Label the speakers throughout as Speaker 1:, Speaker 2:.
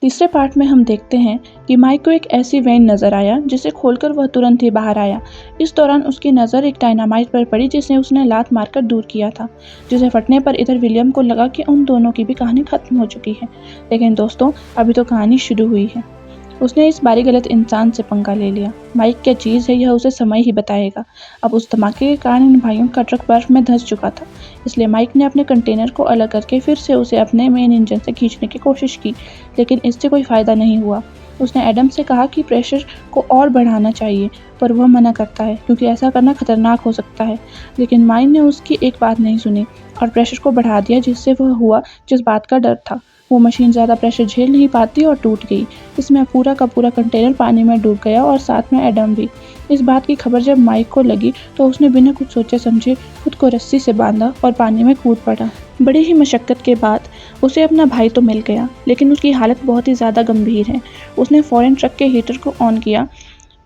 Speaker 1: तीसरे पार्ट में हम देखते हैं कि माइक को एक ऐसी वेन नज़र आया जिसे खोलकर वह तुरंत ही बाहर आया। इस दौरान उसकी नज़र एक डायनामाइट पर पड़ी जिसे उसने लात मारकर दूर किया था, जिसे फटने पर इधर विलियम को लगा कि उन दोनों की भी कहानी खत्म हो चुकी है। लेकिन दोस्तों, अभी तो कहानी शुरू हुई है। उसने इस बारी गलत इंसान से पंगा ले लिया। माइक क्या चीज़ है यह उसे समय ही बताएगा। अब उस धमाके के कारण इन भाइयों का ट्रक बर्फ में धंस चुका था, इसलिए माइक ने अपने कंटेनर को अलग करके फिर से उसे अपने मेन इंजन से खींचने की कोशिश की, लेकिन इससे कोई फ़ायदा नहीं हुआ। उसने एडम से कहा कि प्रेशर को और बढ़ाना चाहिए, पर वह मना करता है क्योंकि ऐसा करना खतरनाक हो सकता है। लेकिन माइक ने उसकी एक बात नहीं सुनी और प्रेशर को बढ़ा दिया, जिससे वह हुआ जिस बात का डर था। वो मशीन ज़्यादा प्रेशर झेल नहीं पाती और टूट गई। इसमें पूरा का पूरा कंटेनर पानी में डूब गया और साथ में एडम भी। इस बात की खबर जब माइक को लगी तो उसने बिना कुछ सोचे समझे खुद को रस्सी से बांधा और पानी में कूद पड़ा। बड़ी ही मशक्क़त के बाद उसे अपना भाई तो मिल गया, लेकिन उसकी हालत बहुत ही ज़्यादा गंभीर है। उसने फ़ौरन ट्रक के हीटर को ऑन किया,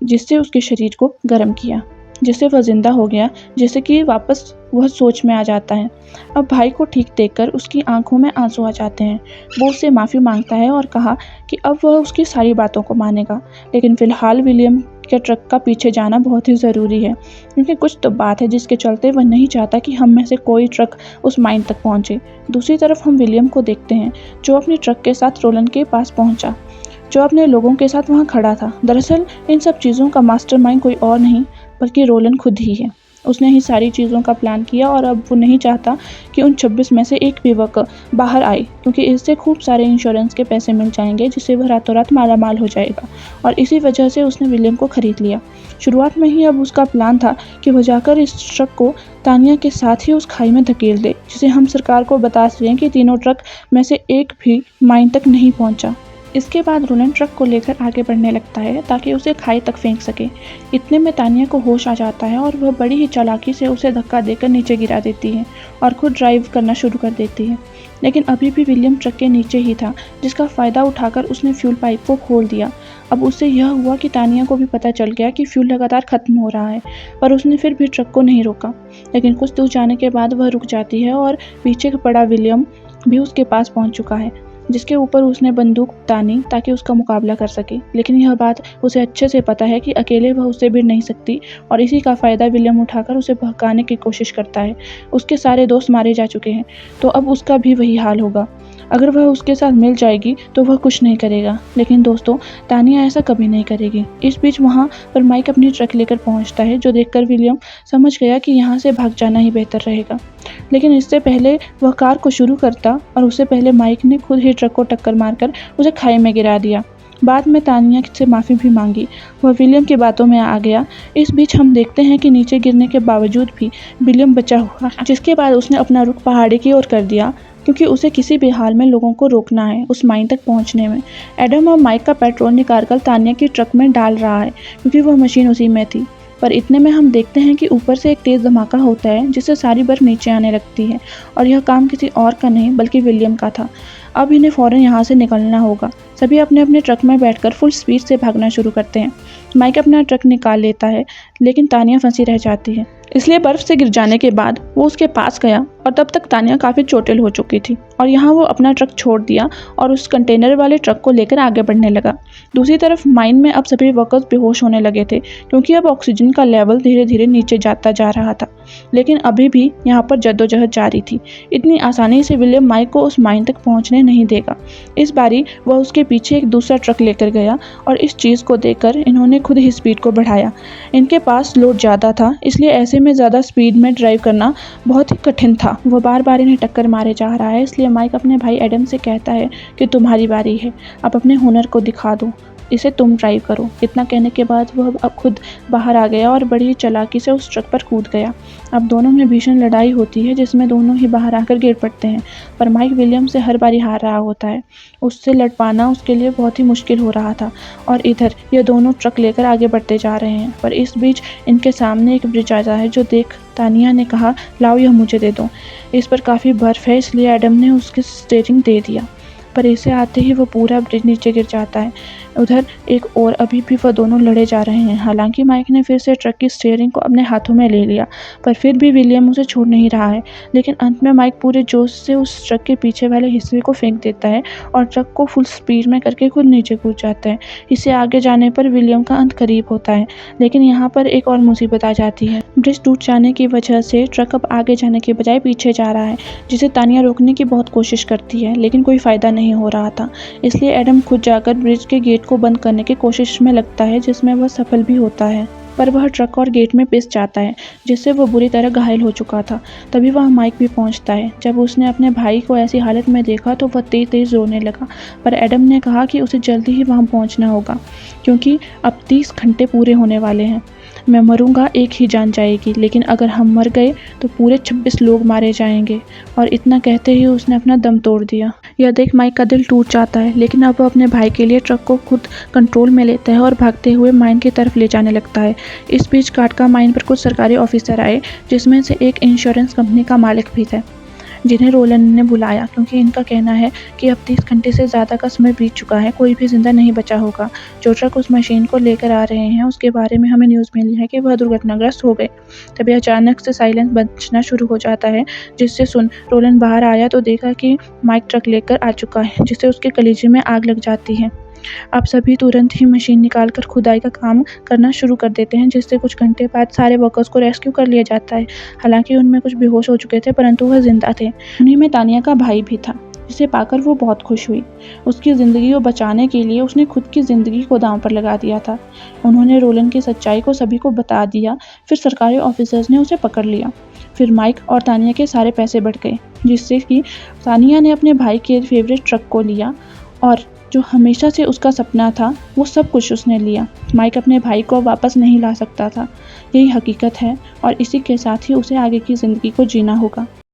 Speaker 1: जिससे उसके शरीर को गर्म किया, जिससे वह जिंदा हो गया, जिससे कि वापस वह सोच में आ जाता है। अब भाई को ठीक देखकर उसकी आंखों में आंसू आ जाते हैं। वो उससे माफ़ी मांगता है और कहा कि अब वह उसकी सारी बातों को मानेगा, लेकिन फ़िलहाल विलियम के ट्रक का पीछे जाना बहुत ही ज़रूरी है, क्योंकि कुछ तो बात है जिसके चलते वह नहीं चाहता कि हम में से कोई ट्रक उस माइन तक पहुँचे। दूसरी तरफ हम विलियम को देखते हैं, जो अपने ट्रक के साथ रोलन के पास पहुँचा, जो अपने लोगों के साथ वहाँ खड़ा था। दरअसल इन सब चीज़ों का मास्टरमाइंड कोई और नहीं बल्कि रोलन खुद ही है। उसने ही सारी चीज़ों का प्लान किया और अब वो नहीं चाहता कि उन 26 में से एक भी वह बाहर आए, क्योंकि इससे खूब सारे इंश्योरेंस के पैसे मिल जाएंगे, जिससे वह रातों रात मालामाल हो जाएगा। और इसी वजह से उसने विलियम को ख़रीद लिया। शुरुआत में ही अब उसका प्लान था कि वह जाकर इस ट्रक को तानिया के साथ ही उस खाई में धकेल दे, जिसे हम सरकार को बता सकें कि तीनों ट्रक में से एक भी माइन तक नहीं पहुँचा। इसके बाद रोलन ट्रक को लेकर आगे बढ़ने लगता है ताकि उसे खाई तक फेंक सके। इतने में तानिया को होश आ जाता है और वह बड़ी ही चालाकी से उसे धक्का देकर नीचे गिरा देती है और खुद ड्राइव करना शुरू कर देती है। लेकिन अभी भी विलियम ट्रक के नीचे ही था, जिसका फ़ायदा उठाकर उसने फ्यूल पाइप को खोल दिया। अब उससे यह हुआ कि तानिया को भी पता चल गया कि फ्यूल लगातार ख़त्म हो रहा है, पर उसने फिर भी ट्रक को नहीं रोका। लेकिन कुछ दूर जाने के बाद वह रुक जाती है और पीछे पड़ा विलियम भी उसके पास पहुँच चुका है, जिसके ऊपर उसने बंदूक तानी ताकि उसका मुकाबला कर सके। लेकिन यह बात उसे अच्छे से पता है कि अकेले वह उससे भिड़ नहीं सकती, और इसी का फ़ायदा विलियम उठाकर उसे भगाने की कोशिश करता है। उसके सारे दोस्त मारे जा चुके हैं, तो अब उसका भी वही हाल होगा। अगर वह उसके साथ मिल जाएगी तो वह कुछ नहीं करेगा, लेकिन दोस्तों, तानिया ऐसा कभी नहीं करेगी। इस बीच वहाँ पर माइक अपनी ट्रक लेकर पहुँचता है, जो देखकर विलियम समझ गया कि यहाँ से भाग जाना ही बेहतर रहेगा। लेकिन इससे पहले वह कार को शुरू करता और उससे पहले माइक ने खुद ही ट्रक को टक्कर मारकर उसे खाई में गिरा दिया। बाद में तानिया से माफ़ी भी मांगी। वह विलियम की बातों में आ गया। इस बीच हम देखते हैं कि नीचे गिरने के बावजूद भी विलियम बचा हुआ, जिसके बाद उसने अपना रुख पहाड़ी की ओर कर दिया, क्योंकि उसे किसी भी हाल में लोगों को रोकना है उस माइन तक पहुंचने में। एडम और माइक का पेट्रोल निकालकर तानिया की ट्रक में डाल रहा है, क्योंकि वह मशीन उसी में थी। पर इतने में हम देखते हैं कि ऊपर से एक तेज़ धमाका होता है, जिससे सारी बर्फ नीचे आने लगती है, और यह काम किसी और का नहीं बल्कि विलियम का था। अब इन्हें फ़ौरन यहाँ से निकलना होगा। सभी अपने अपने ट्रक में बैठकर फुल स्पीड से भागना शुरू करते हैं। माइक अपना ट्रक निकाल लेता है, लेकिन तानिया फंसी रह जाती है। इसलिए बर्फ़ से गिर जाने के बाद वो उसके पास गया, और तब तक तानिया काफ़ी चोटिल हो चुकी थी, और यहाँ वो अपना ट्रक छोड़ दिया और उस कंटेनर वाले ट्रक को लेकर आगे बढ़ने लगा। दूसरी तरफ माइन में अब सभी वर्कर्स बेहोश होने लगे थे, क्योंकि अब ऑक्सीजन का लेवल धीरे धीरे नीचे जाता जा रहा था। लेकिन अभी भी यहाँ पर जद्दोजहद जारी थी। इतनी आसानी से विलियम माइक को उस माइन तक पहुँचने नहीं देगा। इस बारी वह उसके पीछे एक दूसरा ट्रक लेकर गया, और इस चीज़ को देखकर इन्होंने खुद ही स्पीड को बढ़ाया। इनके पास लोड ज़्यादा था, इसलिए ऐसे में ज़्यादा स्पीड में ड्राइव करना बहुत ही कठिन था। वह बार बार इन्हें टक्कर मारे जा रहा है, इसलिए माइक अपने भाई एडम से कहता है कि तुम्हारी बारी है, अब अपने हुनर को दिखा दो, इसे तुम ड्राइव करो। इतना कहने के बाद वह अब खुद बाहर आ गया और बड़ी चालाकी से उस ट्रक पर कूद गया। अब दोनों में भीषण लड़ाई होती है, जिसमें दोनों ही बाहर आकर गिर पड़ते हैं, पर माइक विलियम से हर बारी हार रहा होता है। उससे लड़ पाना उसके लिए बहुत ही मुश्किल हो रहा था, और इधर ये दोनों ट्रक लेकर आगे बढ़ते जा रहे हैं। पर इस बीच इनके सामने एक ब्रिज आता है, जो देख तानिया ने कहा, लाओ यह मुझे दे दो। इस पर काफ़ी बर्फ़ है, इसलिए एडम ने उसकी स्टीयरिंग दे दिया। पर इसे आते ही वो पूरा ब्रिज नीचे गिर जाता है। उधर एक और अभी भी वो दोनों लड़े जा रहे हैं। हालांकि माइक ने फिर से ट्रक की स्टीयरिंग को अपने हाथों में ले लिया, पर फिर भी विलियम उसे छोड़ नहीं रहा है। लेकिन अंत में माइक पूरे जोश से उस ट्रक के पीछे वाले हिस्से को फेंक देता है और ट्रक को फुल स्पीड में करके खुद नीचे कूद जाता है। इससे आगे जाने पर विलियम का अंत करीब होता है, लेकिन यहाँ पर एक और मुसीबत आ जाती है। ब्रिज टूट जाने की वजह से ट्रक अब आगे जाने के बजाय पीछे जा रहा है, जिसे तानिया रोकने की बहुत कोशिश करती है, लेकिन कोई फ़ायदा नहीं हो रहा था। इसलिए एडम खुद जाकर ब्रिज के गेट को बंद करने की कोशिश में लगता है, जिसमें वह सफल भी होता है। पर वह ट्रक और गेट में पिस जाता है, जिससे वह बुरी तरह घायल हो चुका था। तभी वह माइक भी पहुंचता है। जब उसने अपने भाई को ऐसी हालत में देखा तो वह तेज-तेज रोने लगा, पर एडम ने कहा कि उसे जल्दी ही वहां पहुंचना होगा, क्योंकि अब 30 घंटे पूरे होने वाले हैं। मैं मरूंगा, एक ही जान जाएगी, लेकिन अगर हम मर गए तो पूरे 26 लोग मारे जाएंगे। और इतना कहते ही उसने अपना दम तोड़ दिया। यह देख माइक का दिल टूट जाता है, लेकिन अब वो अपने भाई के लिए ट्रक को खुद कंट्रोल में लेता है और भागते हुए माइन की तरफ ले जाने लगता है। इस बीच काटका माइन पर कुछ सरकारी ऑफिसर आए, जिसमें से एक इंश्योरेंस कंपनी का मालिक भी था, जिन्हें रोलन ने बुलाया, क्योंकि इनका कहना है कि अब 30 घंटे से ज़्यादा का समय बीत चुका है, कोई भी जिंदा नहीं बचा होगा। जो ट्रक उस मशीन को लेकर आ रहे हैं, उसके बारे में हमें न्यूज़ मिली है कि वह दुर्घटनाग्रस्त हो गए। तभी अचानक से साइलेंस बजना शुरू हो जाता है, जिससे सुन रोलन बाहर आया तो देखा कि माइक ट्रक लेकर आ चुका है, जिससे उसके कलेजे में आग लग जाती है। अब सभी तुरंत ही मशीन निकालकर खुदाई का काम करना शुरू कर देते हैं, जिससे कुछ घंटे बाद सारे वर्कर्स को रेस्क्यू कर लिया जाता है। हालांकि उनमें कुछ बेहोश हो चुके थे, परंतु वह जिंदा थे। उन्हीं में तानिया का भाई भी था, जिसे पाकर वो बहुत खुश हुई। उसकी ज़िंदगी को बचाने के लिए उसने खुद की ज़िंदगी को दांव पर लगा दिया था। उन्होंने रोलन की सच्चाई को सभी को बता दिया। फिर सरकारी ऑफिसर्स ने उसे पकड़ लिया। फिर माइक और तानिया के सारे पैसे बढ़ गए, जिससे कि तानिया ने अपने भाई के फेवरेट ट्रक को लिया, और जो हमेशा से उसका सपना था वो सब कुछ उसने लिया। माइक अपने भाई को वापस नहीं ला सकता था। यही हकीकत है, और इसी के साथ ही उसे आगे की ज़िंदगी को जीना होगा।